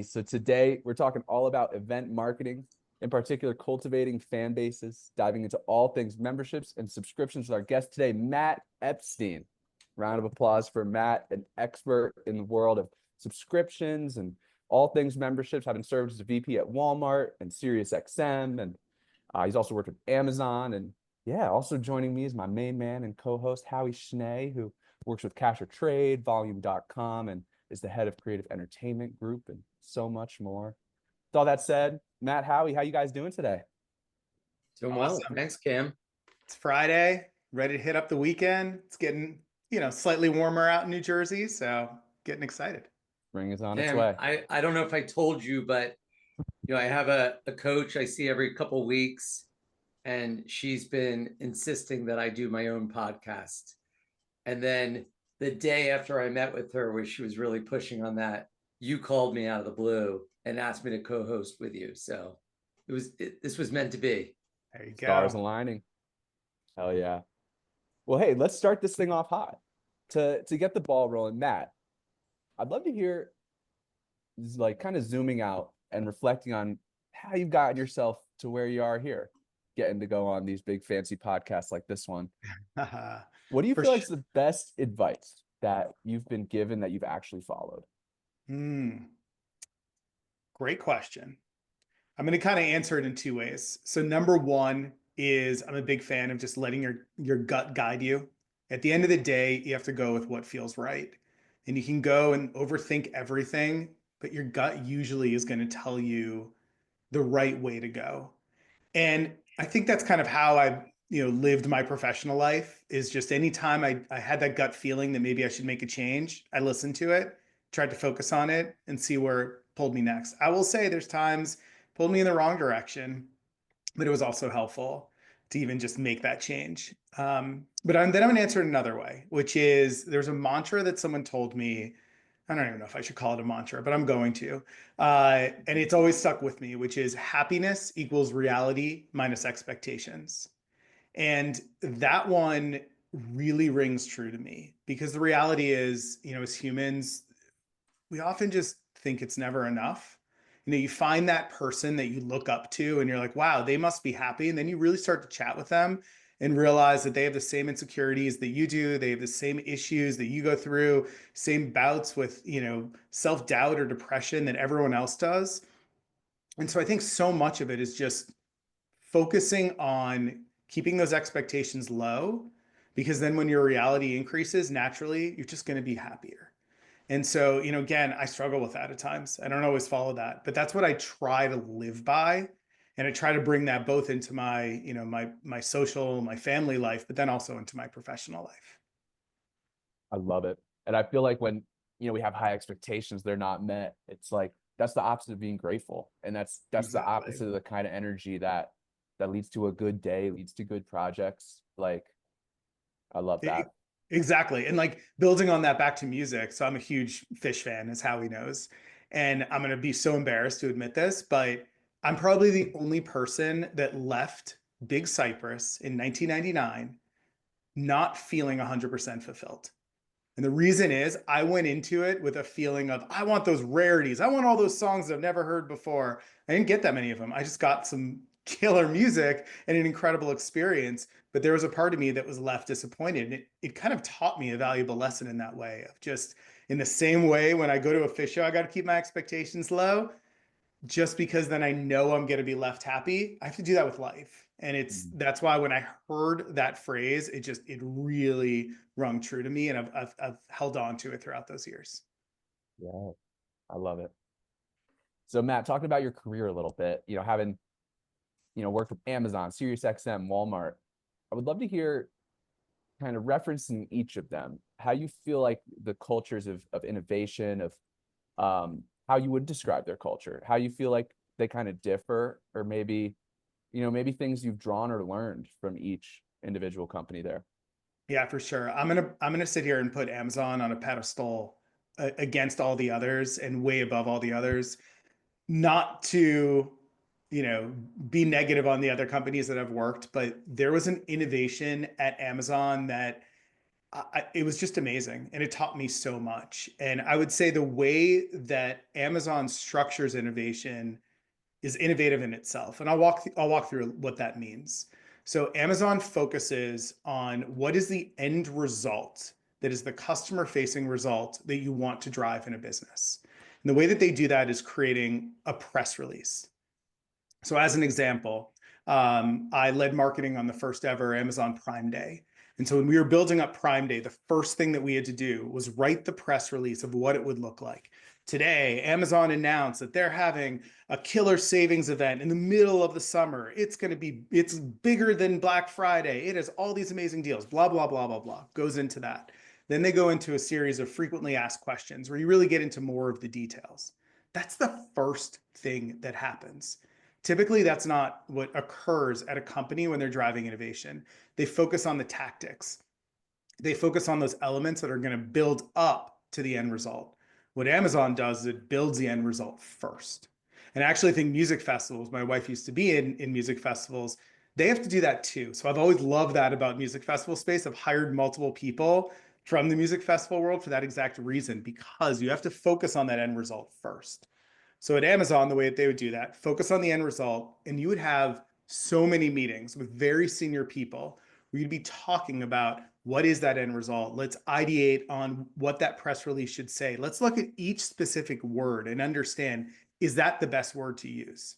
So today we're talking all about event marketing, in particular, cultivating fan bases, diving into all things memberships and subscriptions with our guest today, Matt Epstein. Round of applause for Matt, an expert in the world of subscriptions and all things memberships, having served as a VP at Walmart and SiriusXM. And he's also worked with Amazon. And yeah, also joining me is my main man and co-host, Howie Schnee, who works with Cash or Trade, Volume.com, and is the head of creative entertainment group and so much more. With all that said, Matt, Howie, how you guys doing today? Doing well. Thanks, Cam. It's Friday, ready to hit up the weekend. It's getting, slightly warmer out in New Jersey, so getting excited. Spring is on its Cam, way. I don't know if I told you, but I have a coach I see every couple of weeks, and she's been insisting that I do my own podcast. And then the day after I met with her, where she was really pushing on that, you called me out of the blue and asked me to co-host with you. So this was meant to be. There you go. Stars aligning. Hell yeah. Well, hey, let's start this thing off hot. To get the ball rolling, Matt, I'd love to hear, like, kind of zooming out and reflecting on how you've gotten yourself to where you are here, getting to go on these big fancy podcasts like this one. What do you feel like is the best advice that you've been given that you've actually followed? Great question. I'm going to kind of answer it in two ways. So number one is I'm a big fan of just letting your gut guide you. At the end of the day, you have to go with what feels right. And you can go and overthink everything, but your gut usually is going to tell you the right way to go. And I think that's kind of how I, lived my professional life, is just anytime I had that gut feeling that maybe I should make a change, I listened to it, tried to focus on it and see where it pulled me next. I will say there's times it pulled me in the wrong direction, but it was also helpful to even just make that change. But then I'm going to answer it another way, which is there's a mantra that someone told me. I don't even know if I should call it a mantra, but I'm going to. And it's always stuck with me, which is happiness equals reality minus expectations. And that one really rings true to me because the reality is, as humans, we often just think it's never enough. You find that person that you look up to and you're like, wow, they must be happy. And then you really start to chat with them and realize that they have the same insecurities that you do. They have the same issues that you go through, same bouts with, self-doubt or depression that everyone else does. And so I think so much of it is just focusing on keeping those expectations low, because then when your reality increases, naturally, you're just going to be happier. And so, again, I struggle with that at times. I don't always follow that, but that's what I try to live by. And I try to bring that both into my, my social, my family life, but then also into my professional life. I love it. And I feel like when, we have high expectations, they're not met. It's like, that's the opposite of being grateful. And that's exactly the opposite of the kind of energy that leads to a good day, leads to good projects. Like, I love that. Exactly. And like building on that back to music. So I'm a huge Fish fan, as Howie knows. And I'm going to be so embarrassed to admit this, but I'm probably the only person that left Big Cypress in 1999 not feeling 100% fulfilled. And the reason is I went into it with a feeling of, I want those rarities. I want all those songs that I've never heard before. I didn't get that many of them. I just got some killer music and an incredible experience. But there was a part of me that was left disappointed. And it kind of taught me a valuable lesson in that way of just in the same way, when I go to a Fish show, I got to keep my expectations low, just because then I know I'm going to be left happy. I have to do that with life. And that's why when I heard that phrase, it really rung true to me. And I've held on to it throughout those years. Yeah, I love it. So Matt, talking about your career a little bit, having, worked with Amazon, SiriusXM, Walmart, I would love to hear, kind of referencing each of them, how you feel like the cultures of innovation, of how you would describe their culture, how you feel like they kind of differ, or maybe things you've drawn or learned from each individual company there. Yeah, for sure. I'm gonna sit here and put Amazon on a pedestal against all the others and way above all the others. Not to, be negative on the other companies that I've worked, but there was an innovation at Amazon that it was just amazing, and it taught me so much. And I would say the way that Amazon structures innovation is innovative in itself. And I'll walk through what that means. So Amazon focuses on what is the end result that is the customer facing result that you want to drive in a business. And the way that they do that is creating a press release. So as an example, I led marketing on the first ever Amazon Prime Day. And so when we were building up Prime Day, the first thing that we had to do was write the press release of what it would look like. Today, Amazon announced that they're having a killer savings event in the middle of the summer. It's bigger than Black Friday. It has all these amazing deals, blah, blah, blah, blah, blah, goes into that. Then they go into a series of frequently asked questions where you really get into more of the details. That's the first thing that happens. Typically, that's not what occurs at a company when they're driving innovation. They focus on the tactics. They focus on those elements that are going to build up to the end result. What Amazon does is it builds the end result first. And I actually think music festivals, my wife used to be in music festivals, they have to do that too. So I've always loved that about music festival space. I've hired multiple people from the music festival world for that exact reason, because you have to focus on that end result first. So at Amazon, the way that they would do that, focus on the end result, and you would have so many meetings with very senior people where you'd be talking about what is that end result? Let's ideate on what that press release should say. Let's look at each specific word and understand, is that the best word to use?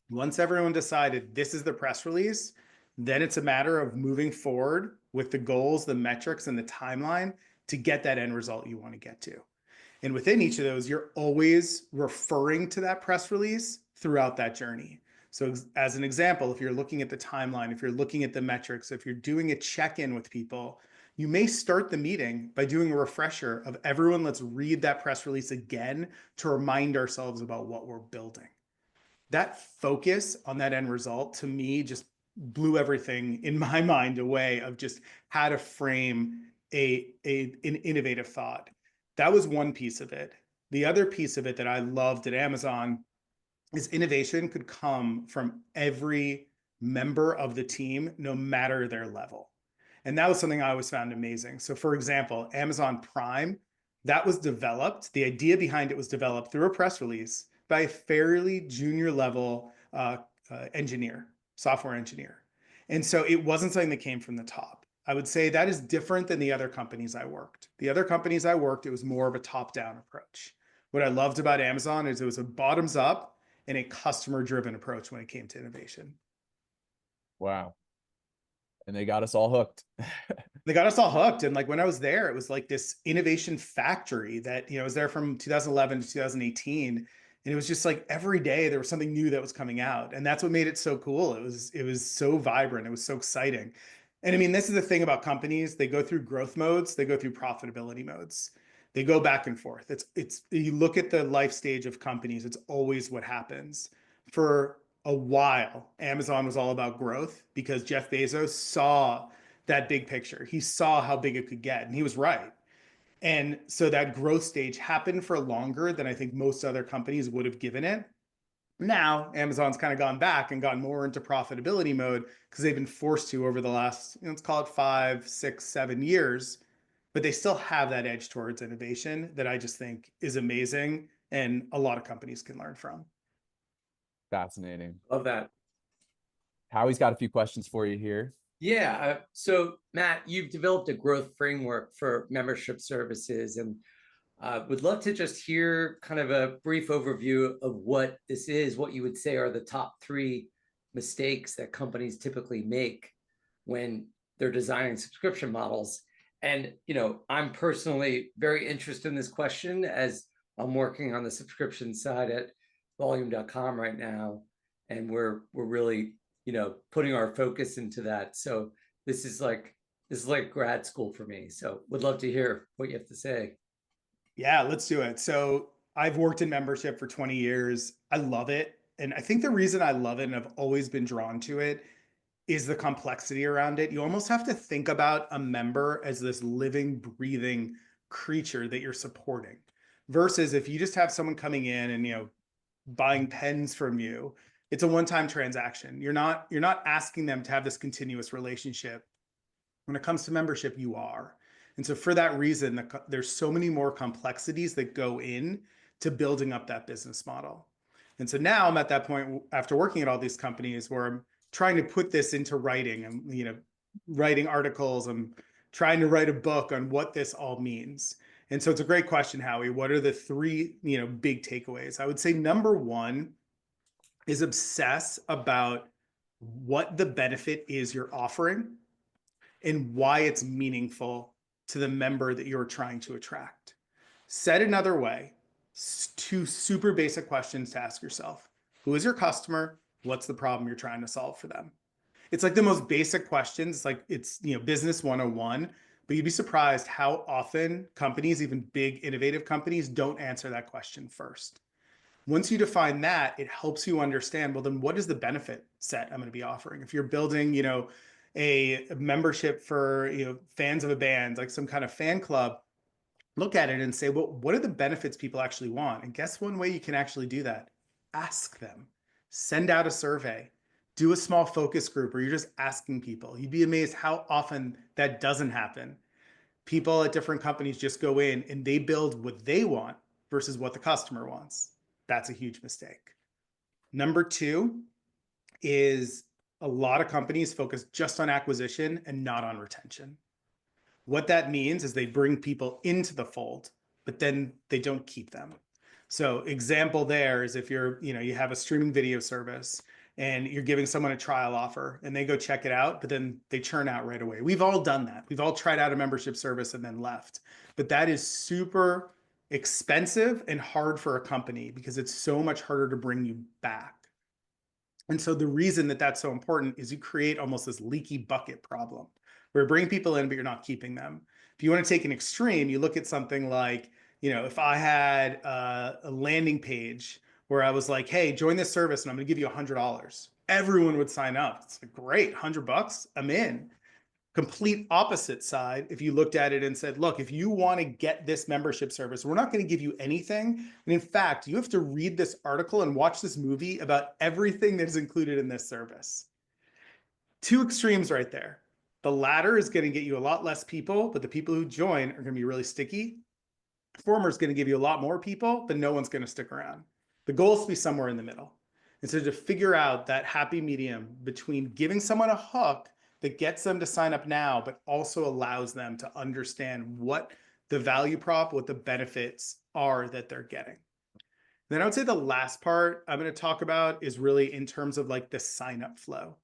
Once everyone decided this is the press release, then it's a matter of moving forward with the goals, the metrics, and the timeline to get that end result you want to get to. And within each of those, you're always referring to that press release throughout that journey. So as an example, if you're looking at the timeline, if you're looking at the metrics, if you're doing a check-in with people, you may start the meeting by doing a refresher of everyone, let's read that press release again to remind ourselves about what we're building. That focus on that end result, to me, just blew everything in my mind away of just how to frame an innovative thought. That was one piece of it. The other piece of it that I loved at Amazon is innovation could come from every member of the team, no matter their level. And that was something I always found amazing. So for example, Amazon Prime, that was developed, the idea behind it was developed through a press release by a fairly junior level engineer, software engineer. And so it wasn't something that came from the top. I would say that is different than the other companies I worked. The other companies I worked, it was more of a top-down approach. What I loved about Amazon is it was a bottoms-up and a customer-driven approach when it came to innovation. Wow. And they got us all hooked. They got us all hooked. And like when I was there, it was like this innovation factory that, I was there from 2011 to 2018. And it was just like every day there was something new that was coming out. And that's what made it so cool. It was so vibrant. It was so exciting. And I mean, this is the thing about companies. They go through growth modes, they go through profitability modes. They go back and forth. You look at the life stage of companies, it's always what happens. For a while, Amazon was all about growth because Jeff Bezos saw that big picture. He saw how big it could get, and he was right. And so that growth stage happened for longer than I think most other companies would have given it. Now, Amazon's kind of gone back and gone more into profitability mode because they've been forced to over the last, let's call it 5, 6, 7 years. But they still have that edge towards innovation that I just think is amazing and a lot of companies can learn from. Fascinating. Love that. Howie's got a few questions for you here. Yeah. So Matt, you've developed a growth framework for membership services, and would love to just hear kind of a brief overview of what this is, what you would say are the top 3 mistakes that companies typically make when they're designing subscription models. And, I'm personally very interested in this question as I'm working on the subscription side at volume.com right now. And we're really, putting our focus into that. So this is like grad school for me. So would love to hear what you have to say. Yeah, let's do it. So I've worked in membership for 20 years. I love it. And I think the reason I love it and I've always been drawn to it is the complexity around it. You almost have to think about a member as this living, breathing creature that you're supporting versus if you just have someone coming in and, buying pens from you, it's a one-time transaction. You're not asking them to have this continuous relationship. When it comes to membership, you are. And so for that reason, there's so many more complexities that go in to building up that business model. And so now I'm at that point after working at all these companies where I'm trying to put this into writing. I'm, writing articles. I'm trying to write a book on what this all means. And so it's a great question, Howie. What are the three, big takeaways? I would say number one is obsess about what the benefit is you're offering and why it's meaningful to the member that you're trying to attract. Said another way, two super basic questions to ask yourself. Who is your customer? What's the problem you're trying to solve for them? It's like the most basic questions. It's like it's, business 101, but you'd be surprised how often companies, even big innovative companies, don't answer that question first. Once you define that, it helps you understand, well, then what is the benefit set I'm going to be offering? If you're building, a membership for, fans of a band, like some kind of fan club, look at it and say, well, what are the benefits people actually want? And guess one way you can actually do that? Ask them. Send out a survey. Do a small focus group where you're just asking people. You'd be amazed how often that doesn't happen. People at different companies just go in and they build what they want versus what the customer wants. That's a huge mistake. Number two is a lot of companies focus just on acquisition and not on retention. What that means is they bring people into the fold, but then they don't keep them. So example there is if you're, you have a streaming video service and you're giving someone a trial offer and they go check it out, but then they churn out right away. We've all done that. We've all tried out a membership service and then left. But that is super expensive and hard for a company because it's so much harder to bring you back. And so the reason that that's so important is you create almost this leaky bucket problem where you bring people in, but you're not keeping them. If you want to take an extreme, you look at something like, if I had a landing page where I was like, hey, join this service and I'm going to give you $100, everyone would sign up. It's like, great, $100, I'm in. Complete opposite side, if you looked at it and said, look, if you want to get this membership service, we're not going to give you anything. And in fact, you have to read this article and watch this movie about everything that is included in this service. Two extremes right there. The latter is going to get you a lot less people, but the people who join are going to be really sticky. The former is going to give you a lot more people, but no one's going to stick around. The goal is to be somewhere in the middle. And so to figure out that happy medium between giving someone a hook that gets them to sign up now, but also allows them to understand what the value prop, what the benefits are that they're getting. Then I would say the last part I'm going to talk about is really in terms of like the sign up flow,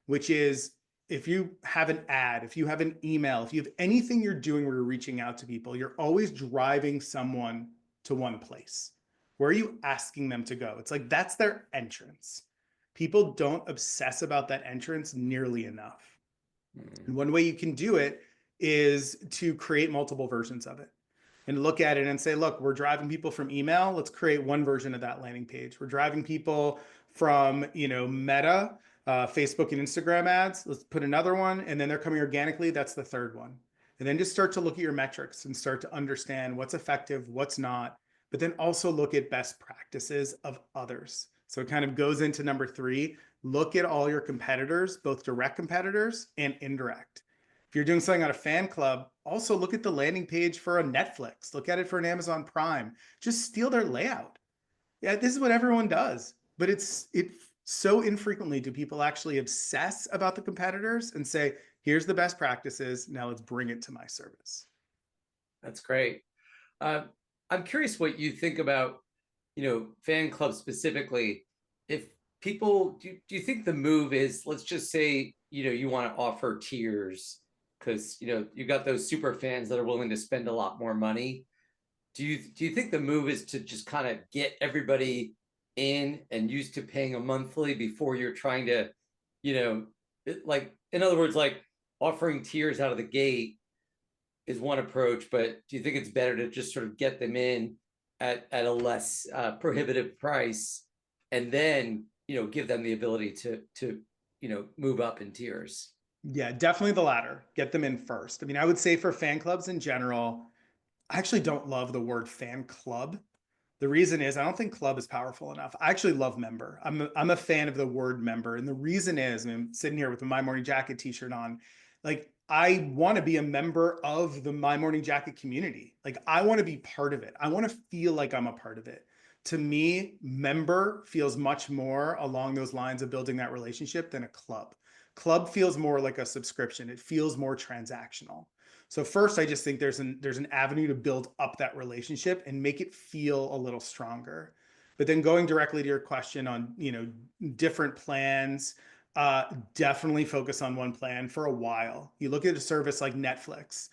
which is if you have an ad, if you have an email, if you have anything you're doing where you're reaching out to people, you're always driving someone to one place. Where are you asking them to go? It's like that's their entrance. People don't obsess about that entrance nearly enough. And one way you can do it is to create multiple versions of it and look at it and say, look, we're driving people from email. Let's create one version of that landing page. We're driving people from, Meta, Facebook and Instagram ads. Let's put another one. And then they're coming organically. That's the third one. And then just start to look at your metrics and start to understand what's effective, what's not, but then also look at best practices of others. So it kind of goes into number three. Look at all your competitors, both direct competitors and indirect. If you're doing something on a fan club, also look at the landing page for a Netflix. Look at it for an Amazon Prime. Just steal their layout. Yeah, this is what everyone does. But it so infrequently do people actually obsess about the competitors and say, here's the best practices. Now let's bring it to my service. That's great. I'm curious what you think about, fan clubs specifically. If people, do you think the move is, let's just say, you want to offer tiers because, you got those super fans that are willing to spend a lot more money. Do you think the move is to just kind of get everybody in and used to paying a monthly before you're trying to, like, in other words, like offering tiers out of the gate is one approach, but do you think it's better to just sort of get them in at a less prohibitive price and then, give them the ability to move up in tiers? Yeah, definitely the latter. Get them in first. I mean, I would say for fan clubs in general, I actually don't love the word fan club. The reason is I don't think club is powerful enough. I actually love member. I'm a fan of the word member. And the reason is, I'm sitting here with my My Morning Jacket t-shirt on, like I want to be a member of the My Morning Jacket community. Like, I want to be part of it. I want to feel like I'm a part of it. To me, member feels much more along those lines of building that relationship than a club. Club feels more like a subscription. It feels more transactional. So first, I just think there's an avenue to build up that relationship and make it feel a little stronger. But then going directly to your question on, different plans, definitely focus on one plan for a while. You look at a service like Netflix.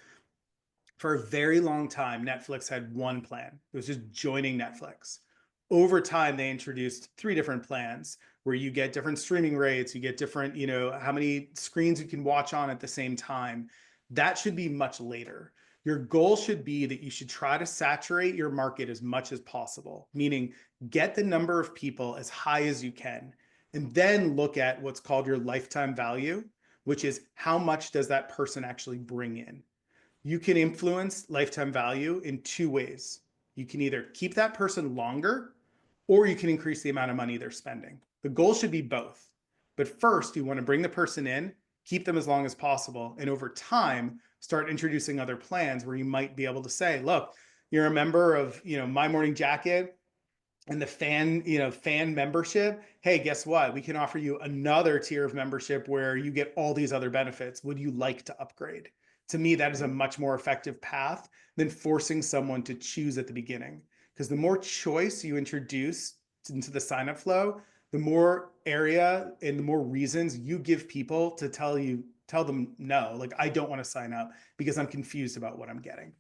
For a very long time, Netflix had one plan. It was just joining Netflix. Over time, they introduced three different plans where you get different streaming rates, you get different, how many screens you can watch on at the same time. That should be much later. Your goal should be that you should try to saturate your market as much as possible, meaning get the number of people as high as you can, and then look at what's called your lifetime value, which is how much does that person actually bring in. You can influence lifetime value in two ways. You can either keep that person longer or you can increase the amount of money they're spending. The goal should be both. But first, you want to bring the person in, keep them as long as possible, and over time, start introducing other plans where you might be able to say, look, you're a member of, My Morning Jacket and the fan membership. Hey, guess what? We can offer you another tier of membership where you get all these other benefits. Would you like to upgrade? To me, that is a much more effective path than forcing someone to choose at the beginning. Because the more choice you introduce into the sign up flow, the more area and the more reasons you give people to tell them no, like, I don't want to sign up because I'm confused about what I'm getting.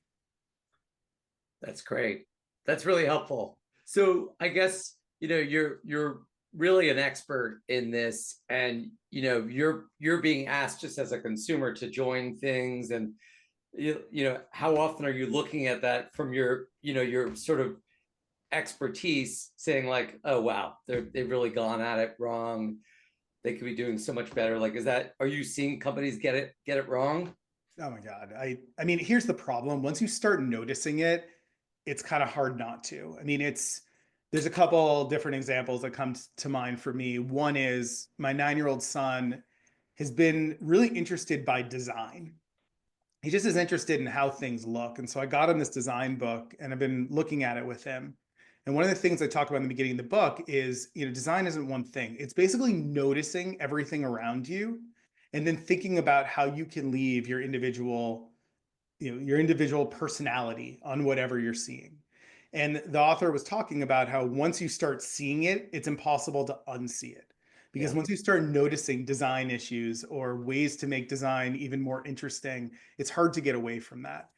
That's great. That's really helpful. So I guess, you're really an expert in this, and you're being asked just as a consumer to join things, and how often are you looking at that from your sort of expertise, saying like, oh wow, they've really gone at it wrong. They could be doing so much better. Like, are you seeing companies get it wrong? Oh my God. I mean, here's the problem. Once you start noticing it, it's kind of hard not to. I mean, there's a couple different examples that come to mind for me. One is my 9-year-old son has been really interested by design. He just is interested in how things look. And so I got him this design book and I've been looking at it with him. And one of the things I talk about in the beginning of the book is, design isn't one thing. It's basically noticing everything around you and then thinking about how you can leave your individual personality on whatever you're seeing. And the author was talking about how once you start seeing it, it's impossible to unsee it. Because once you start noticing design issues or ways to make design even more interesting, it's hard to get away from that.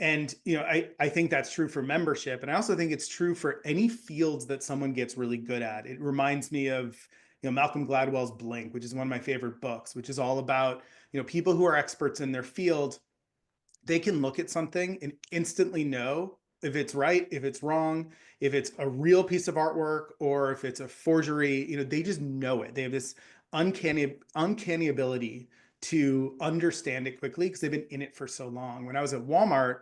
And I think that's true for membership. And I also think it's true for any fields that someone gets really good at. It reminds me of Malcolm Gladwell's Blink, which is one of my favorite books, which is all about people who are experts in their field. They can look at something and instantly know if it's right, if it's wrong, if it's a real piece of artwork, or if it's a forgery. They just know it. They have this uncanny ability to understand it quickly because they've been in it for so long. When I was at Walmart,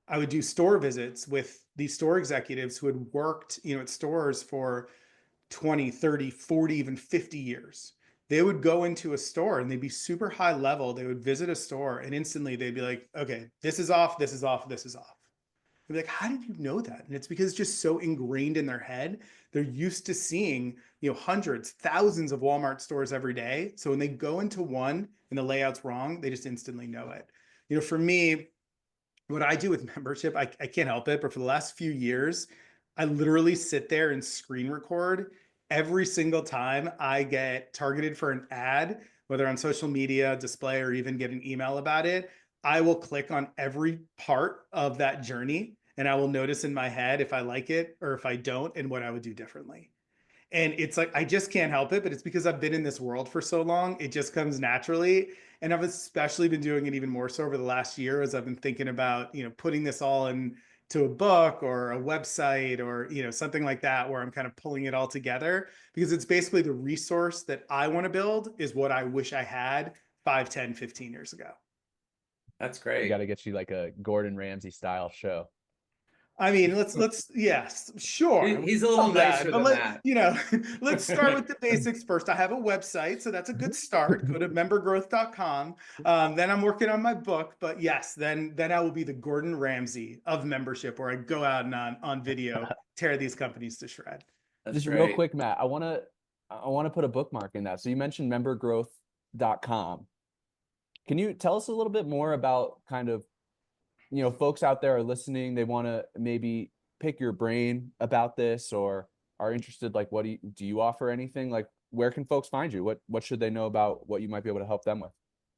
I would do store visits with these store executives who had worked, at stores for 20, 30, 40, even 50 years. They would go into a store and they'd be super high level. They would visit a store and instantly they'd be like, okay, this is off, this is off, this is off. They'd be like, how did you know that? And it's because it's just so ingrained in their head. They're used to seeing, hundreds, thousands of Walmart stores every day. So when they go into one and the layout's wrong, they just instantly know it. For me, what I do with membership, I can't help it, but for the last few years, I literally sit there and screen record every single time I get targeted for an ad, whether on social media, display, or even get an email about it. I will click on every part of that journey and I will notice in my head if I like it or if I don't and what I would do differently. And it's like, I just can't help it, but it's because I've been in this world for so long. It just comes naturally. And I've especially been doing it even more so over the last year as I've been thinking about, putting this all into a book or a website or, something like that, where I'm kind of pulling it all together because it's basically the resource that I want to build is what I wish I had 5, 10, 15 years ago. That's We great. got to get you like a Gordon Ramsay style show. I mean, yes, sure. He's a little Love that. nicer But than that. let's start with the basics first. I have a website, so that's a good start. Go to membergrowth.com. Then I'm working on my book, but yes, then I will be the Gordon Ramsay of membership, where I go out and on video, tear these companies to shred. That's Just real great. quick, Matt, I want to put a bookmark in that. So you mentioned membergrowth.com. Can you tell us a little bit more about kind of, folks out there are listening, they want to maybe pick your brain about this or are interested, like, what do you offer anything? Like, where can folks find you? What should they know about what you might be able to help them with?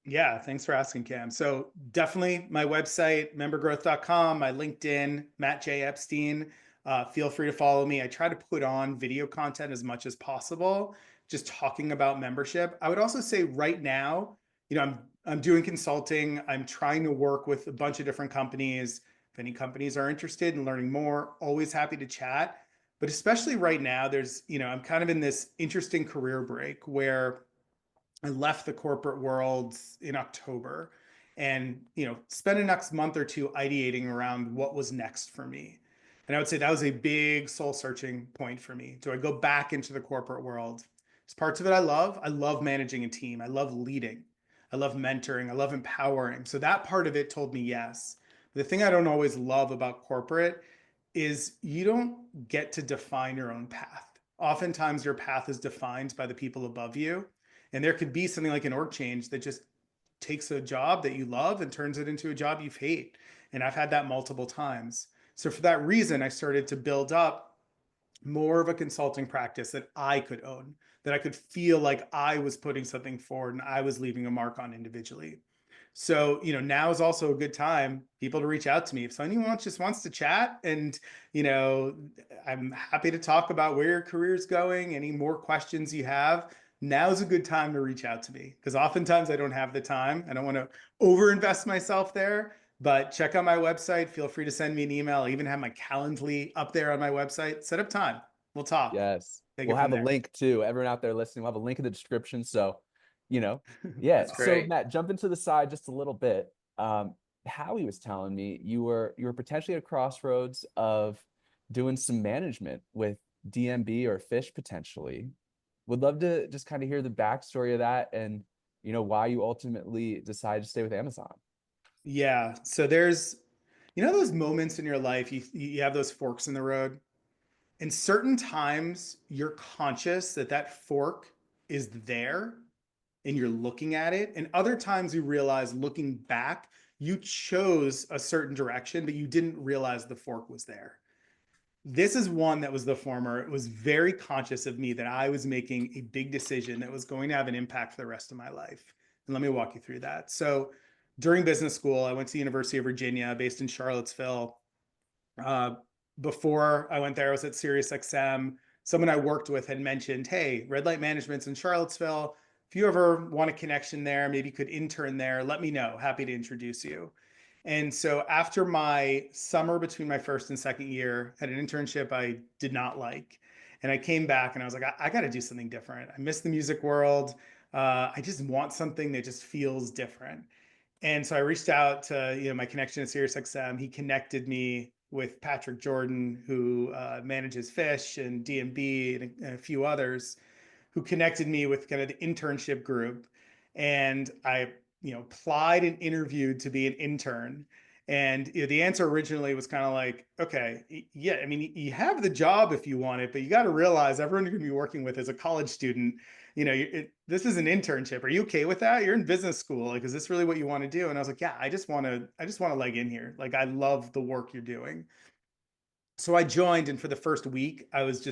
Yeah, thanks for asking, Cam. So definitely my website, membergrowth.com, my LinkedIn, Matt J. Epstein. Feel free to follow me. I try to put on video content as much as possible, just talking about membership. I would also say right now, I'm doing consulting. I'm trying to work with a bunch of different companies. If any companies are interested in learning more, always happy to chat. But especially right now, I'm kind of in this interesting career break where I left the corporate world in October and, spent the next month or two ideating around what was next for me. And I would say that was a big soul searching point for me. Do I go back into the corporate world? There's parts of it I love. I love managing a team. I love leading. I love mentoring. I love empowering. So that part of it told me yes. The thing I don't always love about corporate is you don't get to define your own path. Oftentimes, your path is defined by the people above you. And there could be something like an org change that just takes a job that you love and turns it into a job you hate. And I've had that multiple times. So for that reason, I started to build up more of a consulting practice that I could own, that I could feel like I was putting something forward and I was leaving a mark on individually. So, now is also a good time people to reach out to me. If anyone just wants to chat and, you know, I'm happy to talk about where your career is going, any more questions you have. Now is a good time to reach out to me because oftentimes I don't have the time. I don't want to overinvest myself there, but check out my website. Feel free to send me an email. I even have my Calendly up there on my website. Set up time. We'll talk. Yes. Take We'll it from have a there. link too. Everyone out there listening, we'll have a link in the description. So, yeah. That's So great. Matt, jump into the side just a little bit. Howie was telling me you were potentially at a crossroads of doing some management with DMB or Fish potentially. Would love to just kind of hear the backstory of that and why you ultimately decided to stay with Amazon. Yeah. So there's, those moments in your life, you have those forks in the road. And certain times you're conscious that that fork is there and you're looking at it. And other times you realize looking back, you chose a certain direction, but you didn't realize the fork was there. This is one that was the former. It was very conscious of me that I was making a big decision that was going to have an impact for the rest of my life. And let me walk you through that. So during business school, I went to the University of Virginia, based in Charlottesville. Uh, Before I went there, I was at SiriusXM. Someone I worked with had mentioned, hey, red light management's in Charlottesville. If you ever want a connection there, maybe you could intern there, let me know. Happy to introduce you. And so after my summer between my first and second year, had an internship I did not like. And I came back and I was like, I got to do something different. I miss the music world. I just want something that just feels different. And so I reached out to my connection at SiriusXM. He connected me with Patrick Jordan, who manages Fish and DMB and a few others, who connected me with kind of the internship group. And I, applied and interviewed to be an intern. And the answer originally was kind of like, okay, yeah, I mean, you have the job if you want it, but you got to realize everyone you're going to be working with is a college student. This is an internship. Are you okay with that? You're in business school. Like, is this really what you want to do? And I was like, yeah, I just want to leg in here. Like, I love the work you're doing. So I joined, and for the first week, I was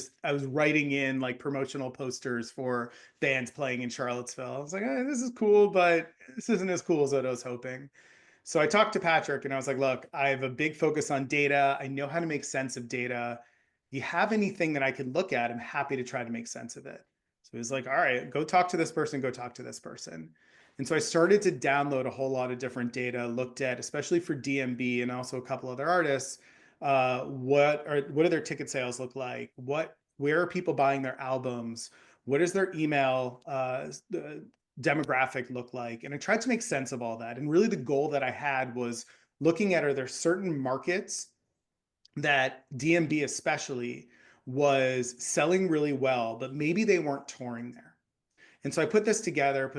writing in like promotional posters for bands playing in Charlottesville. I was like, this is cool, but this isn't as cool as what I was hoping. So I talked to Patrick and I was like, look, I have a big focus on data. I know how to make sense of data. You have anything that I could look at? I'm happy to try to make sense of it. So he was like, all right, go talk to this person, go talk to this person. And so I started to download a whole lot of different data, looked at, especially for DMB and also a couple other artists, what do their ticket sales look like? Where are people buying their albums? What does their email demographic look like? And I tried to make sense of all that. And really the goal that I had was looking at, are there certain markets that DMB especially was selling really well, but maybe they weren't touring there. And so I put together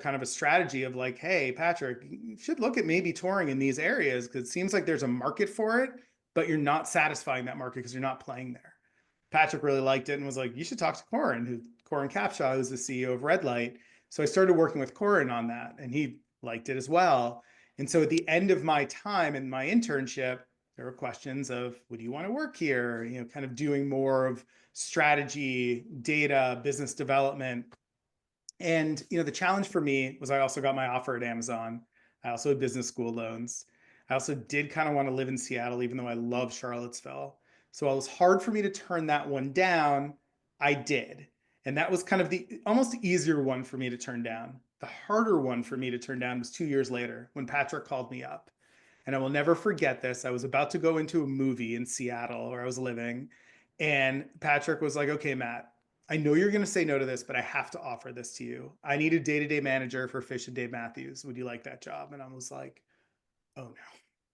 kind of a strategy of like, hey, Patrick, you should look at maybe touring in these areas because it seems like there's a market for it, but you're not satisfying that market because you're not playing there. Patrick really liked it and was like, you should talk to Corin Capshaw, who's the CEO of Red Light. So I started working with Corin on that, and he liked it as well. And so at the end of my time in my internship, there were questions of, would you want to work here? You know, kind of doing more of strategy, data, business development. And, you know, the challenge for me was I also got my offer at Amazon. I also had business school loans. I also did kind of want to live in Seattle, even though I love Charlottesville. So it was hard for me to turn that one down. I did. And that was kind of the almost easier one for me to turn down. The harder one for me to turn down was 2 years later when Patrick called me up. And I will never forget this. I was about to go into a movie in Seattle where I was living. And Patrick was like, okay, Matt, I know you're going to say no to this, but I have to offer this to you. I need a day-to-day manager for Fish and Dave Matthews. Would you like that job? And I was like, oh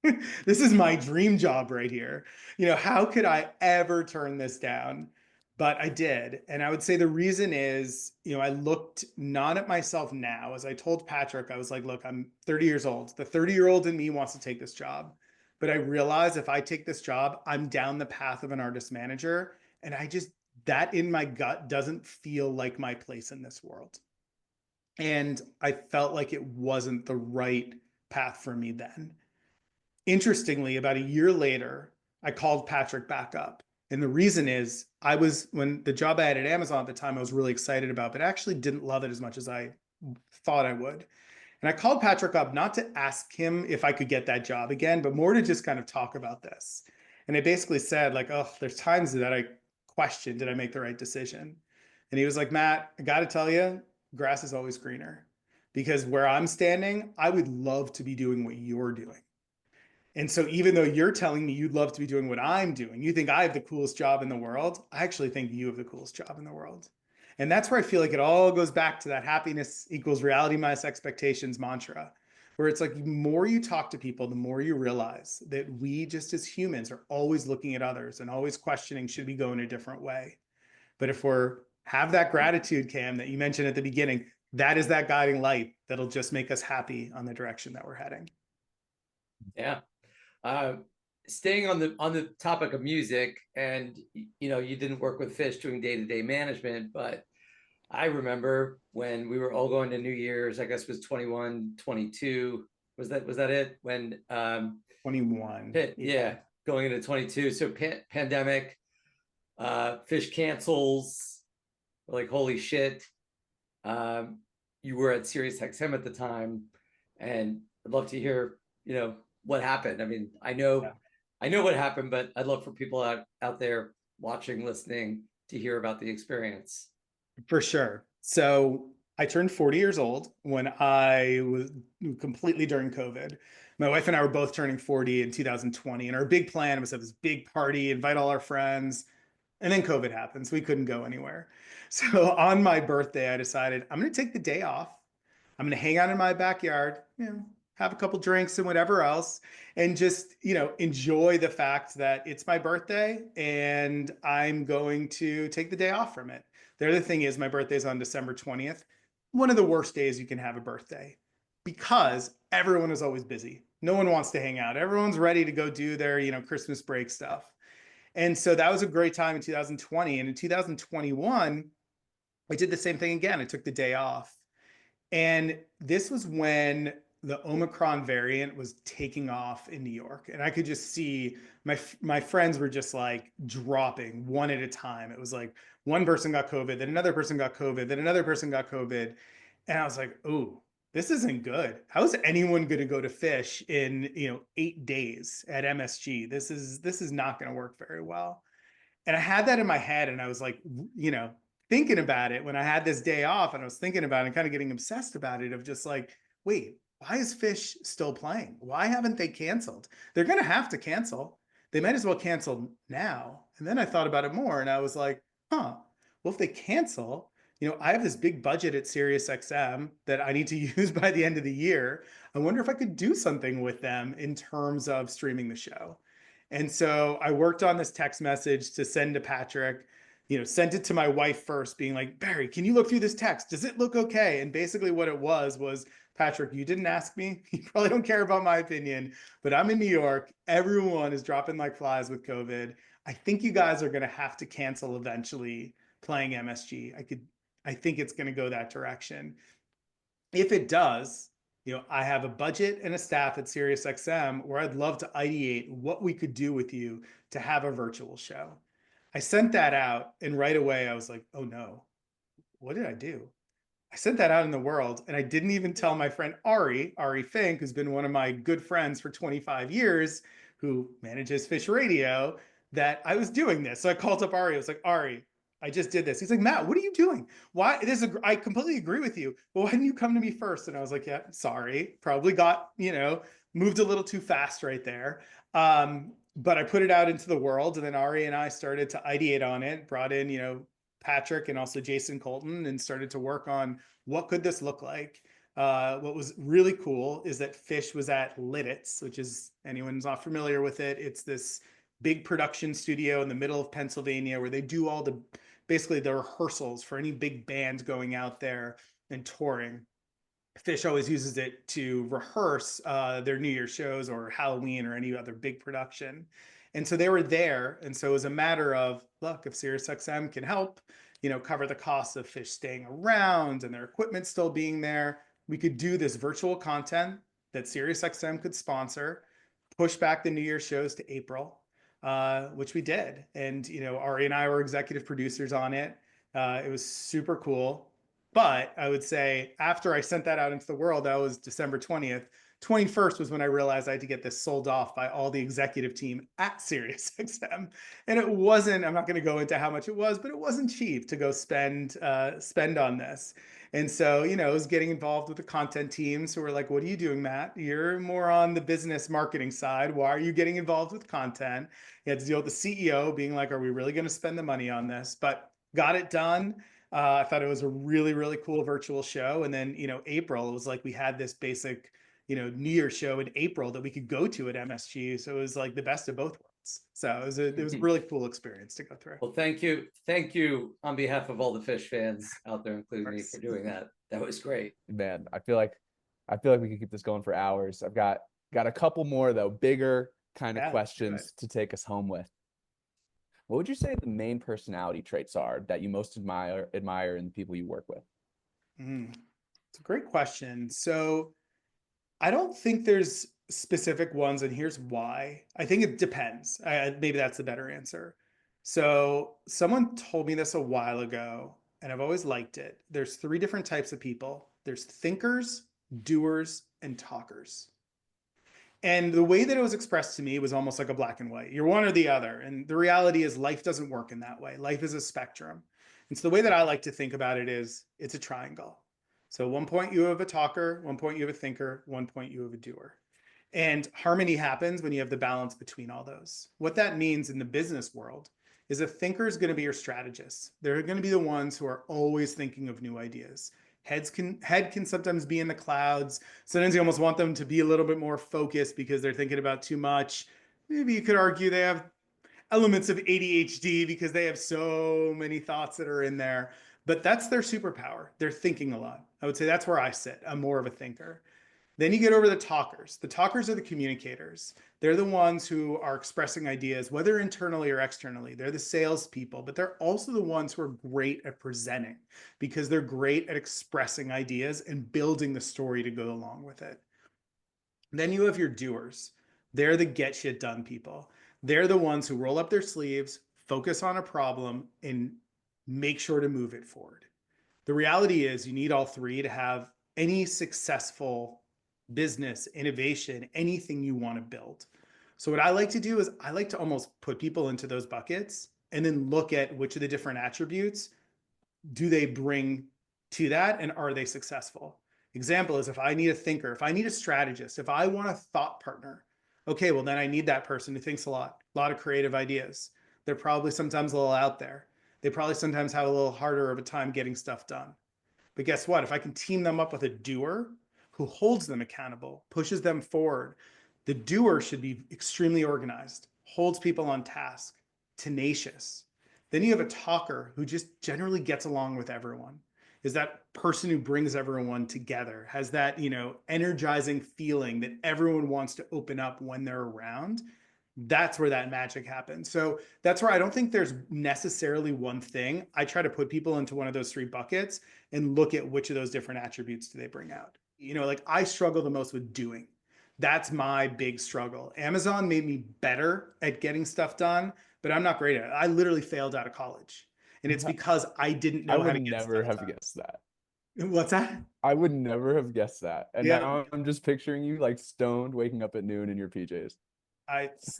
no, this is my dream job right here. You know, how could I ever turn this down? But I did. And I would say the reason is, you know, I looked not at myself now. As I told Patrick, I was like, look, I'm 30 years old. The 30-year-old in me wants to take this job. But I realize if I take this job, I'm down the path of an artist manager. And that in my gut doesn't feel like my place in this world. And I felt like it wasn't the right path for me then. Interestingly, about a year later, I called Patrick back up. And the reason is when the job I had at Amazon at the time, I was really excited about, but I actually didn't love it as much as I thought I would. And I called Patrick up not to ask him if I could get that job again, but more to just kind of talk about this. And I basically said, like, oh, there's times that I question, did I make the right decision? And he was like, Matt, I got to tell you, grass is always greener. Because where I'm standing, I would love to be doing what you're doing. And so even though you're telling me you'd love to be doing what I'm doing, you think I have the coolest job in the world, I actually think you have the coolest job in the world. And that's where I feel like it all goes back to that happiness equals reality minus expectations mantra, where it's like the more you talk to people, the more you realize that we just as humans are always looking at others and always questioning, should we go in a different way? But if have that gratitude, Cam, that you mentioned at the beginning, that is that guiding light that'll just make us happy on the direction that we're heading. Yeah. Staying on the topic of music, and you know, you didn't work with Fish doing day-to-day management, but I remember when we were all going to New Year's, I guess it was 21, 22. Was that it? When 21. yeah, going into 22. So pandemic, Fish cancels, like holy shit. You were at Sirius XM at the time, and I'd love to hear, you know, what happened. I mean, I know what happened, but I'd love for people out there watching, listening, to hear about the experience. For sure. So I turned 40 years old when I was completely during COVID. My wife and I were both turning 40 in 2020. And our big plan was to have this big party, invite all our friends. And then COVID happened, so we couldn't go anywhere. So on my birthday, I decided I'm going to take the day off. I'm going to hang out in my backyard, you know, have a couple drinks and whatever else, and just, you know, enjoy the fact that it's my birthday and I'm going to take the day off from it. The other thing is my birthday is on December 20th. One of the worst days you can have a birthday because everyone is always busy. No one wants to hang out. Everyone's ready to go do their, you know, Christmas break stuff. And so that was a great time in 2020. And in 2021, I did the same thing again. I took the day off. And this was when the Omicron variant was taking off in New York. And I could just see my friends were just like dropping one at a time. It was like one person got COVID, then another person got COVID, then another person got COVID. And I was like, oh, this isn't good. How is anyone going to go to Fish in, you know, 8 days at MSG? This is not going to work very well. And I had that in my head, and I was like, you know, thinking about it when I had this day off, and I was thinking about it and kind of getting obsessed about it of just like, wait, why is Fish still playing? Why haven't they canceled? They're going to have to cancel. They might as well cancel now. And then I thought about it more, and I was like, well, if they cancel, you know, I have this big budget at Sirius XM that I need to use by the end of the year. I wonder if I could do something with them in terms of streaming the show. And so I worked on this text message to send to Patrick, sent it to my wife first, being like, Barry, can you look through this text? Does it look okay? And basically what it was, Patrick, you didn't ask me. You probably don't care about my opinion, but I'm in New York. Everyone is dropping like flies with COVID. I think you guys are going to have to cancel eventually playing MSG. I think it's going to go that direction. If it does, I have a budget and a staff at SiriusXM where I'd love to ideate what we could do with you to have a virtual show. I sent that out, and right away I was like, oh no, what did I do? I sent that out in the world, and I didn't even tell my friend Ari Fink, who's been one of my good friends for 25 years, who manages Fish Radio, that I was doing this. So I called up Ari. I was like, Ari, I just did this. He's like, Matt, what are you doing? Why? I completely agree with you. But why didn't you come to me first? And I was like, yeah, sorry. Probably got, moved a little too fast right there. But I put it out into the world, and then Ari and I started to ideate on it, brought in, Patrick and also Jason Colton, and started to work on what could this look like. What was really cool is that Fish was at Lidditz, which is, anyone's not familiar with it, it's this big production studio in the middle of Pennsylvania where they do all basically the rehearsals for any big band going out there and touring. Fish always uses it to rehearse their New Year's shows or Halloween or any other big production. And so they were there. And so it was a matter of, look, if SiriusXM can help, cover the cost of Fish staying around and their equipment still being there, we could do this virtual content that SiriusXM could sponsor, push back the New Year's shows to April, which we did. And, Ari and I were executive producers on it. It was super cool. But I would say after I sent that out into the world, that was December 20th. 21st was when I realized I had to get this sold off by all the executive team at SiriusXM. And it wasn't, I'm not going to go into how much it was, but it wasn't cheap to go spend on this. And so, it was getting involved with the content teams who were like, what are you doing, Matt? You're more on the business marketing side. Why are you getting involved with content? You had to deal with the CEO being like, are we really going to spend the money on this? But got it done. I thought it was a really, really cool virtual show. And then, April, it was like we had this basic, New Year's show in April that we could go to at MSG. So it was like the best of both worlds. So it was a really cool experience to go through. Well, thank you. Thank you on behalf of all the Fish fans out there, including me, for doing that. That was great. Man, I feel like we could keep this going for hours. I've got a couple more though, bigger kind of questions to take us home with. What would you say the main personality traits are that you most admire in the people you work with? It's a great question. So I don't think there's specific ones, and here's why. I think it depends. Maybe that's the better answer. So someone told me this a while ago, and I've always liked it. There's 3 different types of people. There's thinkers, doers, and talkers. And the way that it was expressed to me was almost like a black and white. You're one or the other. And the reality is life doesn't work in that way. Life is a spectrum. And so the way that I like to think about it is it's a triangle. So 1 point you have a talker, 1 point you have a thinker, 1 point you have a doer. And harmony happens when you have the balance between all those. What that means in the business world is a thinker is going to be your strategist. They're going to be the ones who are always thinking of new ideas. Head can sometimes be in the clouds. Sometimes you almost want them to be a little bit more focused because they're thinking about too much. Maybe you could argue they have elements of ADHD because they have so many thoughts that are in there. But that's their superpower. They're thinking a lot. I would say that's where I sit. I'm more of a thinker. Then you get over the talkers. The talkers are the communicators. They're the ones who are expressing ideas, whether internally or externally. They're the salespeople, but they're also the ones who are great at presenting because they're great at expressing ideas and building the story to go along with it. Then you have your doers. They're the get shit done people. They're the ones who roll up their sleeves, focus on a problem, and make sure to move it forward. The reality is you need all 3 to have any successful business, innovation, anything you want to build. So what I like to do is I like to almost put people into those buckets and then look at which of the different attributes do they bring to that and are they successful? Example is if I need a thinker, if I need a strategist, if I want a thought partner, okay, well then I need that person who thinks a lot of creative ideas. They're probably sometimes a little out there. They probably sometimes have a little harder of a time getting stuff done. But guess what? If I can team them up with a doer who holds them accountable, pushes them forward, the doer should be extremely organized, holds people on task, tenacious. Then you have a talker who just generally gets along with everyone, is that person who brings everyone together, has that, energizing feeling that everyone wants to open up when they're around. That's where that magic happens. So that's where I don't think there's necessarily one thing. I try to put people into one of those three buckets and look at which of those different attributes do they bring out. Like I struggle the most with doing. That's my big struggle. Amazon made me better at getting stuff done, but I'm not great at it. I literally failed out of college. And it's because I didn't I know how would to get never stuff have done. guessed that. What's that? I would never have guessed that. And Yeah, now I'm just picturing you like stoned, waking up at noon in your PJs.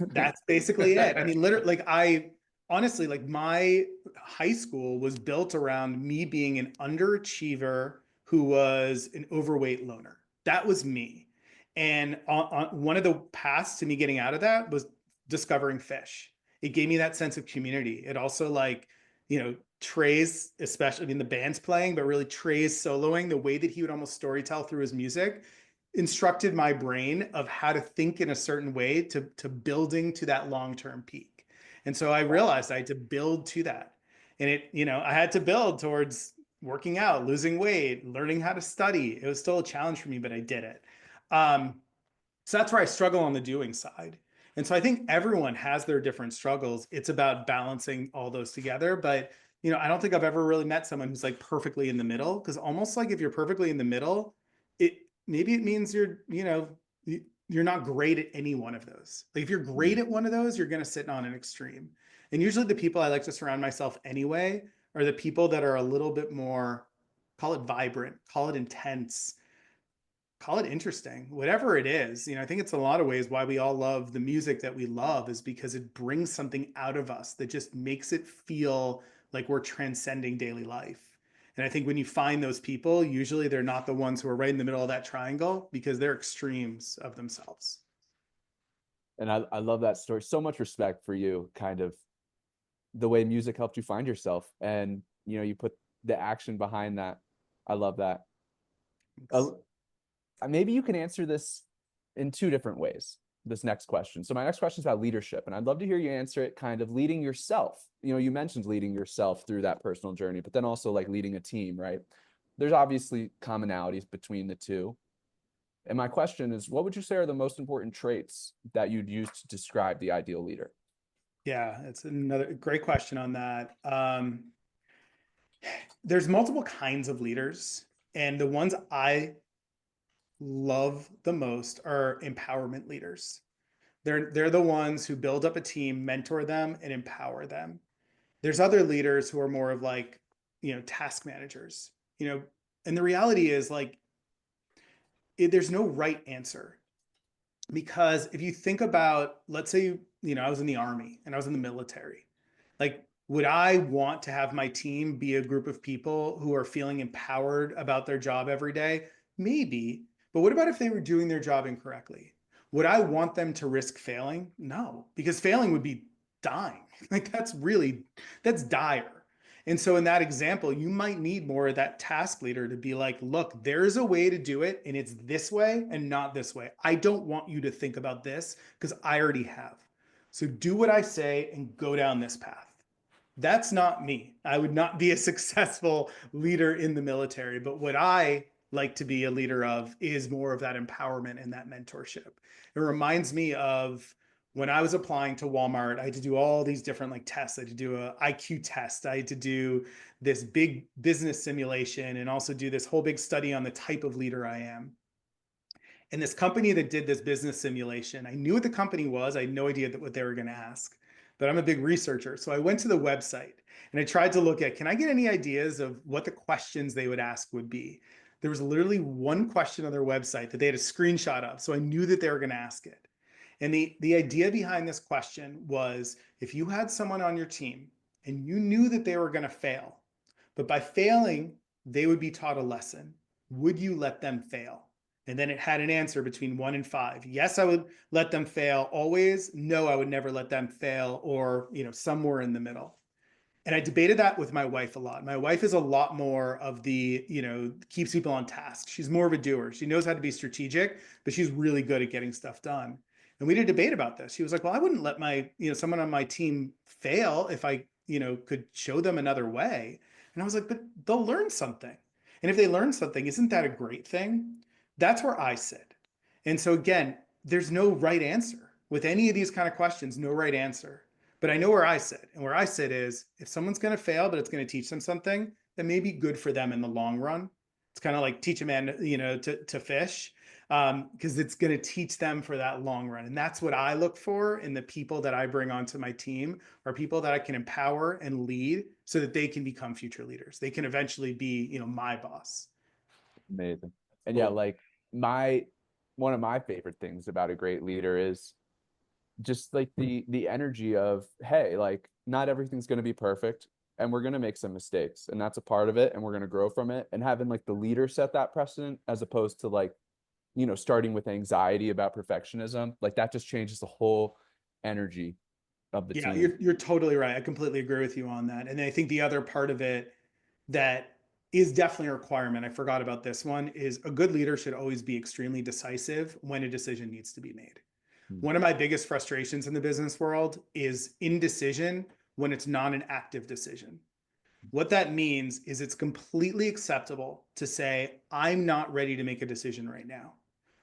that's basically it. I mean, literally, like I honestly, like my high school was built around me being an underachiever who was an overweight loner. That was me. And one of the paths to me getting out of that was discovering fish. It gave me that sense of community. It also Trey's, especially, I mean, the band's playing, but really Trey's soloing, the way that he would almost storytell through his music instructed my brain of how to think in a certain way to building to that long-term peak. And so I realized I had to build to that. And I had to build towards working out, losing weight, learning how to study. It was still a challenge for me, but I did it. So that's where I struggle on the doing side. And so I think everyone has their different struggles. It's about balancing all those together. But, I don't think I've ever really met someone who's like perfectly in the middle, because almost like if you're perfectly in the middle, maybe it means you're not great at any one of those. Like if you're great at one of those, you're going to sit on an extreme. And usually the people I like to surround myself anyway are the people that are a little bit more, call it vibrant, call it intense, call it interesting, whatever it is. I think it's a lot of ways why we all love the music that we love is because it brings something out of us that just makes it feel like we're transcending daily life. And I think when you find those people, usually they're not the ones who are right in the middle of that triangle because they're extremes of themselves. And I love that story. So much respect for you, kind of the way music helped you find yourself. And, you put the action behind that. I love that. Maybe you can answer this in two different ways, this next question. So my next question is about leadership, and I'd love to hear you answer it kind of leading yourself. You mentioned leading yourself through that personal journey, but then also like leading a team, right? There's obviously commonalities between the two. And my question is, what would you say are the most important traits that you'd use to describe the ideal leader? Yeah, it's another great question on that. There's multiple kinds of leaders, and the ones I love the most are empowerment leaders. They're the ones who build up a team, mentor them, and empower them. There's other leaders who are more of like, task managers, and the reality is like, there's no right answer. Because if you think about, let's say, I was in the army and I was in the military, like, would I want to have my team be a group of people who are feeling empowered about their job every day? Maybe. But what about if they were doing their job incorrectly? Would I want them to risk failing? No, because failing would be dying. Like that's dire. And so in that example, you might need more of that task leader to be like, look, there's a way to do it and it's this way and not this way. I don't want you to think about this because I already have. So do what I say and go down this path. That's not me. I would not be a successful leader in the military, but what I like to be a leader of is more of that empowerment and that mentorship. It reminds me of when I was applying to Walmart. I had to do all these different like tests. I had to do a IQ test. I had to do this big business simulation and also do this whole big study on the type of leader I am. And this company that did this business simulation, I knew what the company was. I had no idea what they were going to ask, but I'm a big researcher. So I went to the website and I tried to look at, can I get any ideas of what the questions they would ask would be? There was literally one question on their website that they had a screenshot of. So I knew that they were going to ask it. And the idea behind this question was, if you had someone on your team and you knew that they were going to fail, but by failing, they would be taught a lesson, would you let them fail? And then it had an answer between 1 and 5. Yes, I would let them fail always. No, I would never let them fail, or, somewhere in the middle. And I debated that with my wife a lot. My wife is a lot more of the, keeps people on task. She's more of a doer. She knows how to be strategic, but she's really good at getting stuff done. And we did a debate about this. She was like, well, I wouldn't let someone on my team fail if I, could show them another way. And I was like, but they'll learn something. And if they learn something, isn't that a great thing? That's where I sit. And so again, there's no right answer with any of these kind of questions, no right answer. But I know where I sit. And where I sit is if someone's going to fail, but it's going to teach them something, that may be good for them in the long run. It's kind of like teach a man, to fish, because it's going to teach them for that long run. And that's what I look for in the people that I bring onto my team, are people that I can empower and lead so that they can become future leaders. They can eventually be, my boss. Amazing. And yeah, Cool. like one of my favorite things about a great leader is just like the energy of, hey, like not everything's going to be perfect and we're going to make some mistakes and that's a part of it and we're going to grow from it, and having like the leader set that precedent as opposed to like, starting with anxiety about perfectionism, like that just changes the whole energy of the Yeah, team. you're totally right. I completely agree with you on that. And I think the other part of it that is definitely a requirement, I forgot about this one, is a good leader should always be extremely decisive when a decision needs to be made. Hmm. One of my biggest frustrations in the business world is indecision when it's not an active decision. What that means is it's completely acceptable to say, I'm not ready to make a decision right now.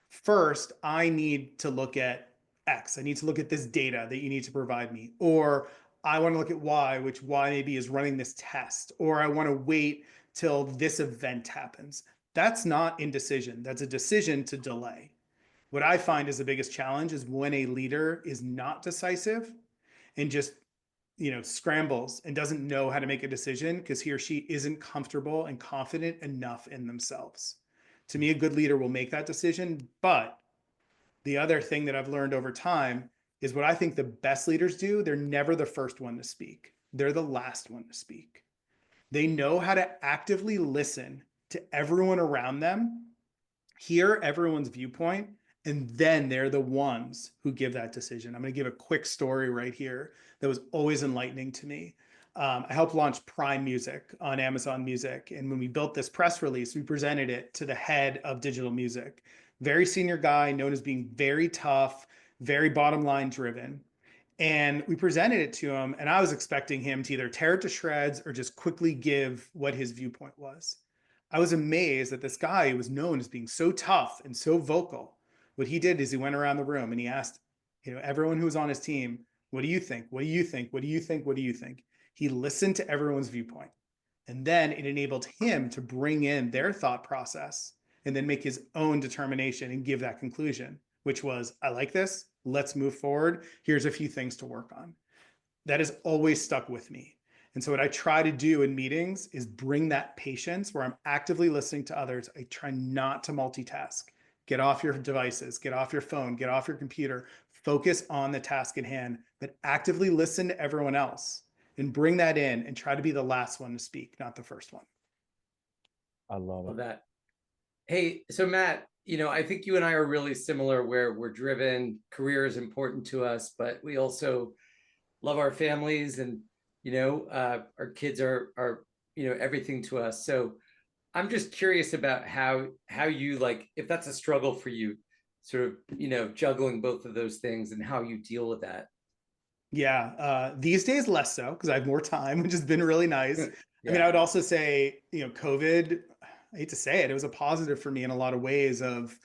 First, I need to look at X. I need to look at this data that you need to provide me. Or I want to look at Y, which Y maybe is running this test. Or I want to wait till this event happens. That's not indecision. That's a decision to delay. What I find is the biggest challenge is when a leader is not decisive and just scrambles and doesn't know how to make a decision because he or she isn't comfortable and confident enough in themselves. To me, a good leader will make that decision. But the other thing that I've learned over time is what I think the best leaders do, they're never the first one to speak. They're the last one to speak. They know how to actively listen to everyone around them, hear everyone's viewpoint, and then they're the ones who give that decision. I'm going to give a quick story right here that was always enlightening to me. I helped launch Prime Music on Amazon Music. And when we built this press release, we presented it to the head of digital music. Very senior guy, known as being very tough, very bottom line driven. And we presented it to him, and I was expecting him to either tear it to shreds or just quickly give what his viewpoint was. I was amazed that this guy who was known as being so tough and so vocal, what he did is he went around the room and he asked, everyone who was on his team, what do you think? What do you think? What do you think? What do you think? He listened to everyone's viewpoint. And then it enabled him to bring in their thought process and then make his own determination and give that conclusion, which was, I like this. Let's move forward. Here's a few things to work on. That has always stuck with me. And so what I try to do in meetings is bring that patience where I'm actively listening to others. I try not to multitask. Get off your devices, get off your phone, get off your computer, focus on the task at hand, but actively listen to everyone else and bring that in and try to be the last one to speak, not the first one. I love Love it. that. Hey, so Matt, I think you and I are really similar where we're driven, career is important to us, but we also love our families and, our kids are, everything to us. So I'm just curious about how you like, if that's a struggle for you, sort of, juggling both of those things and how you deal with that. Yeah, these days less so because I have more time, which has been really nice. I mean, I Yeah. would also say, COVID, I hate to say it, it was a positive for me in a lot of ways of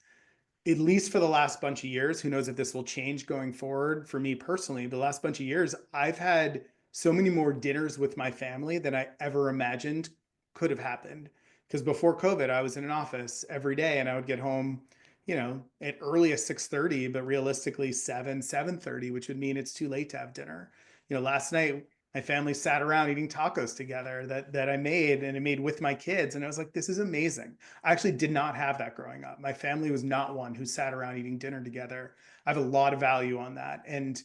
at least for the last bunch of years, who knows if this will change going forward for me personally, but the last bunch of years, I've had so many more dinners with my family than I ever imagined could have happened. Because before COVID, I was in an office every day and I would get home, at earliest 6:30, but realistically 7:30, which would mean it's too late to have dinner. Last night my family sat around eating tacos together that I made and I made with my kids. And I was like, this is amazing. I actually did not have that growing up. My family was not one who sat around eating dinner together. I have a lot of value on that. And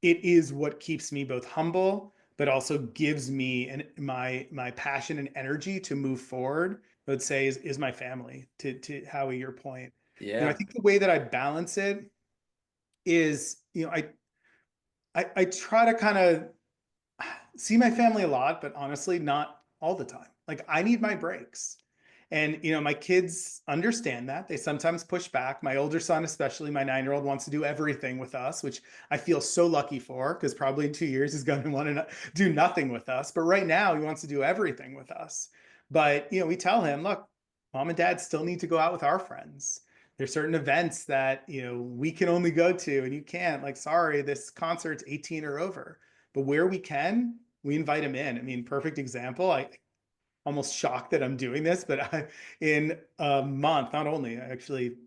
it is what keeps me both humble, but also gives me my passion and energy to move forward. I would say is my family, to Howie, your point. I Yeah. think the way that I balance it is, I try to kind of see my family a lot, but honestly, not all the time. Like I need my breaks. And, my kids understand that. They sometimes push back. My older son, especially my 9-year-old, wants to do everything with us, which I feel so lucky for, because probably in 2 years he's going to want to do nothing with us. But right now he wants to do everything with us. But, we tell him, look, mom and dad still need to go out with our friends. There's certain events that, we can only go to and you can't. Like, sorry, this concert's 18 or over. But where we can, we invite him in. I mean, perfect example. I almost shocked that I'm doing this, but in a month, not only actually,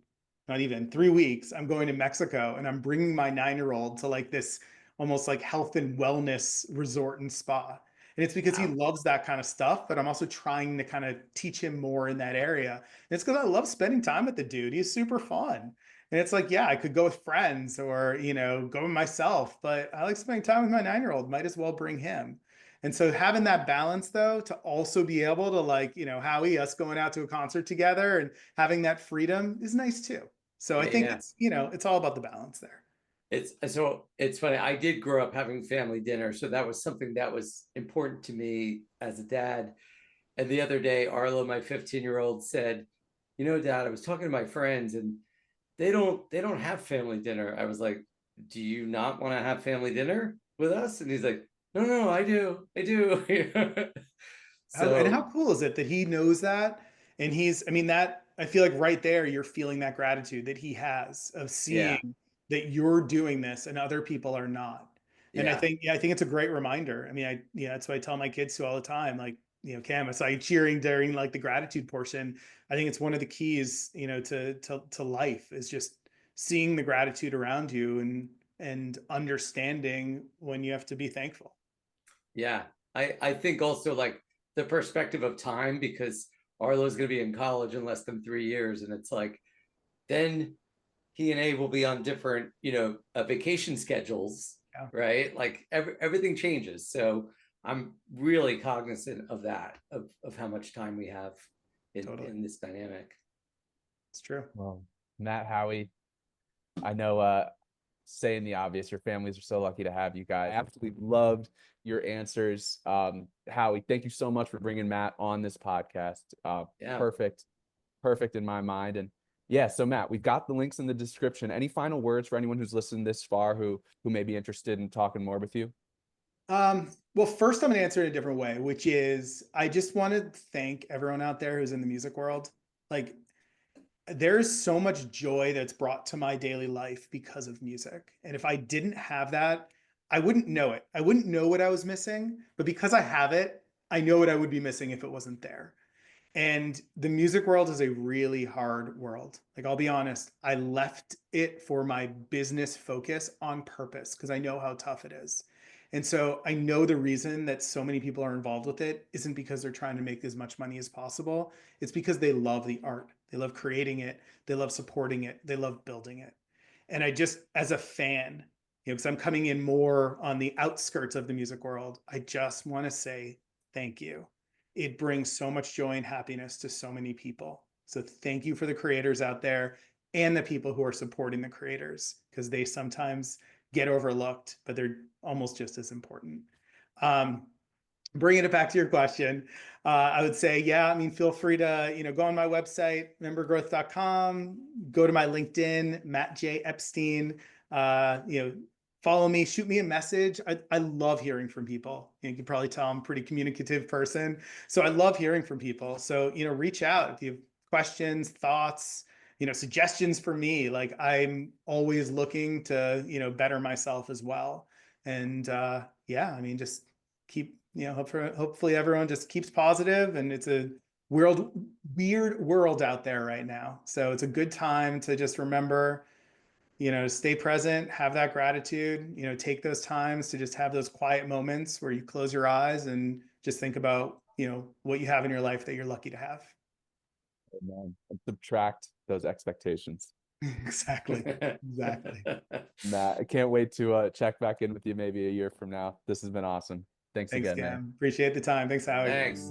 not even 3 weeks, I'm going to Mexico and I'm bringing my 9-year-old to like this almost like health and wellness resort and spa. And it's because he loves that kind of stuff, but I'm also trying to kind of teach him more in that area. And it's because I love spending time with the dude. He's super fun. And it's like, yeah, I could go with friends or, go with myself, but I like spending time with my 9-year-old. Might as well bring him. And so having that balance though, to also be able to like, Howie, us going out to a concert together and having that freedom is nice too. So I think Yeah. it's, it's all about the balance there. It's funny. I did grow up having family dinner, so that was something that was important to me as a dad. And the other day, Arlo, my 15-year-old, said, Dad, I was talking to my friends and they don't have family dinner. I was like, do you not want to have family dinner with us? And he's like, no, I do. And So how cool is it that he knows that? And I mean, that I feel like right there, you're feeling that gratitude that he has of yeah, seeing that you're doing this and other people are not. And yeah, I think it's a great reminder. I mean, that's what I tell my kids to all the time. Like, Cam, it's like cheering during like the gratitude portion. I think it's one of the keys, to life is just seeing the gratitude around you and understanding when you have to be thankful. yeah. I think also like the perspective of time, because Arlo's going to be in college in less than 3 years, and it's like then he and Abe will be on different, vacation schedules, Yeah, right? Like everything changes. So I'm really cognizant of that, of how much time we have totally. in this dynamic. It's true. Well, Matt, Howie, I know saying the obvious, your families are so lucky to have you guys. I absolutely loved your answers. Howie, thank you so much for bringing Matt on this podcast. Yeah. Perfect in my mind. And yeah, so Matt, we've got the links in the description. Any final words for anyone who's listened this far who may be interested in talking more with you? Well, first I'm going to answer it a different way, which is I just want to thank everyone out there who's in the music world. Like, there's so much joy that's brought to my daily life because of music. And if I didn't have that, I wouldn't know it. I wouldn't know what I was missing, but because I have it, I know what I would be missing if it wasn't there. And the music world is a really hard world. Like, I'll be honest, I left it for my business focus on purpose because I know how tough it is. And so I know the reason that so many people are involved with it isn't because they're trying to make as much money as possible. It's because they love the art. They love creating it. They love supporting it. They love building it. And I just, as a fan, because I'm coming in more on the outskirts of the music world, I just want to say thank you. It brings so much joy and happiness to so many people. So thank you for the creators out there and the people who are supporting the creators, because they sometimes get overlooked, but they're almost just as important. Bringing it back to your question, I would say, yeah, I mean, feel free to, go on my website, membergrowth.com, go to my LinkedIn, Matt J. Epstein, follow me, shoot me a message. I love hearing from people. You can probably tell I'm a pretty communicative person. So I love hearing from people. So, reach out if you have questions, thoughts, suggestions for me. Like, I'm always looking to, better myself as well. And yeah, I mean, just keep, hopefully everyone just keeps positive, and it's a weird world out there right now. So it's a good time to just remember, stay present, have that gratitude, take those times to just have those quiet moments where you close your eyes and just think about, what you have in your life that you're lucky to have. Amen. And subtract those expectations. Exactly. Matt, I can't wait to check back in with you maybe a year from now. This has been awesome. Thanks Thanks, again, man. Cam. Appreciate the time. Thanks, Howie. Thanks.